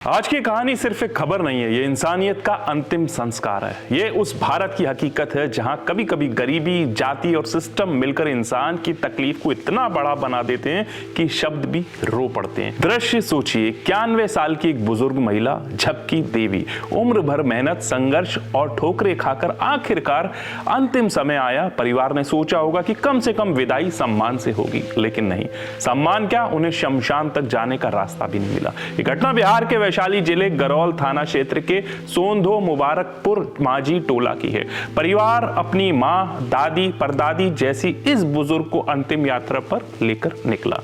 आज की कहानी सिर्फ एक खबर नहीं है, ये इंसानियत का अंतिम संस्कार है। ये उस भारत की हकीकत है जहां कभी कभी गरीबी, जाति और सिस्टम मिलकर इंसान की तकलीफ को इतना बड़ा बना देते हैं कि शब्द भी रो पड़ते हैं। दृश्य सोचिए, 91 साल की एक बुजुर्ग महिला, झपकी देवी, उम्र भर मेहनत, संघर्ष और ठोकरें खाकर आखिरकार अंतिम समय आया। परिवार ने सोचा होगा कि कम से कम विदाई सम्मान से होगी, लेकिन नहीं। सम्मान क्या, उन्हें शमशान तक जाने का रास्ता भी नहीं मिला। ये घटना बिहार के वैशाली जिले गरौल थाना क्षेत्र के सोंधो मुबारकपुर माझी टोला की है। परिवार अपनी मां, दादी, परदादी जैसी इस बुजुर्ग को अंतिम यात्रा पर लेकर निकला,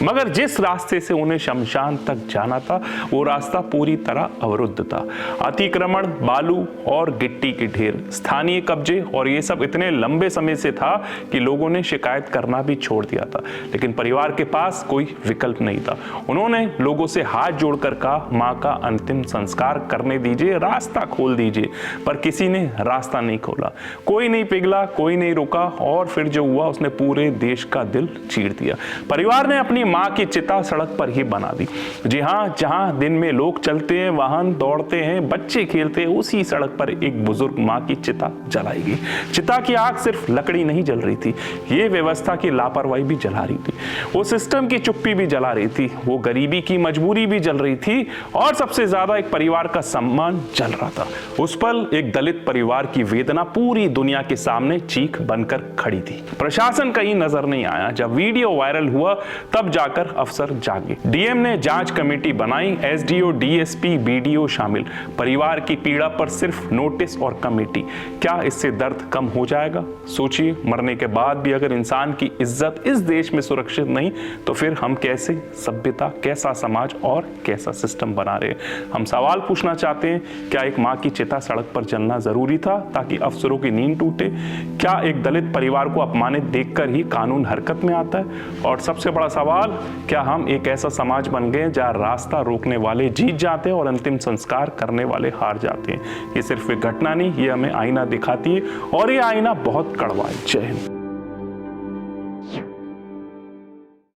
मगर जिस रास्ते से उन्हें शमशान तक जाना था वो रास्ता पूरी तरह अवरुद्ध था। अतिक्रमण, बालू और गिट्टी के ढेर, स्थानीय कब्जे और ये सब इतने लंबे समय से था कि लोगों ने शिकायत करना भी छोड़ दिया था। लेकिन परिवार के पास कोई विकल्प नहीं था। उन्होंने लोगों से हाथ जोड़कर कहा, मां का अंतिम संस्कार करने दीजिए, रास्ता खोल दीजिए। पर किसी ने रास्ता नहीं खोला, कोई नहीं पिघला, कोई नहीं रुका और फिर जो हुआ उसने पूरे देश का दिल चीर दिया। परिवार ने अपनी मां की चिता सड़क पर ही बना दी। जी हां, जहां दिन में लोग चलते हैं, वाहन दौड़ते हैं, बच्चे खेलते हैं, उसी सड़क पर एक बुजुर्ग मां की चिता जलाई गई। चिता की आग सिर्फ लकड़ी नहीं जल रही थी, ये व्यवस्था की लापरवाही भी जला रही थी, वो सिस्टम की चुप्पी भी जला रही थी, वो गरीबी की मजबूरी भी जल रही थी और सबसे ज्यादा एक परिवार का सम्मान जल रहा था। उस पल एक दलित परिवार की वेदना पूरी दुनिया के सामने चीख बनकर खड़ी थी। प्रशासन कहीं नजर नहीं आया। जब वीडियो वायरल हुआ तब जाकर अफसर जागे। डीएम ने जांच कमेटी बनाई, एसडीओ, डीएसपी, बीडीओ शामिल। परिवार की पीड़ा पर सिर्फ नोटिस और कमेटी। क्या इससे दर्द कम हो जाएगा? सोचिए, मरने के बाद भी अगर इंसान की इज्जत इस देश में सुरक्षित नहीं तो फिर हम कैसे सभ्यता, कैसा समाज और कैसा सिस्टम बना रहे। हम सवाल पूछना चाहते हैं, क्या एक मां की चिता सड़क पर जलना जरूरी था ताकि अफसरों की नींद टूटे? क्या एक दलित परिवार को अपमानित देखकर ही कानून हरकत में आता है? और सबसे बड़ा सवाल, क्या हम एक ऐसा समाज बन गए जहां रास्ता रोकने वाले जीत जाते हैं और अंतिम संस्कार करने वाले हार जाते हैं? ये सिर्फ एक घटना नहीं, ये हमें आईना दिखाती है और ये आईना बहुत कड़वा है। जय हिंद।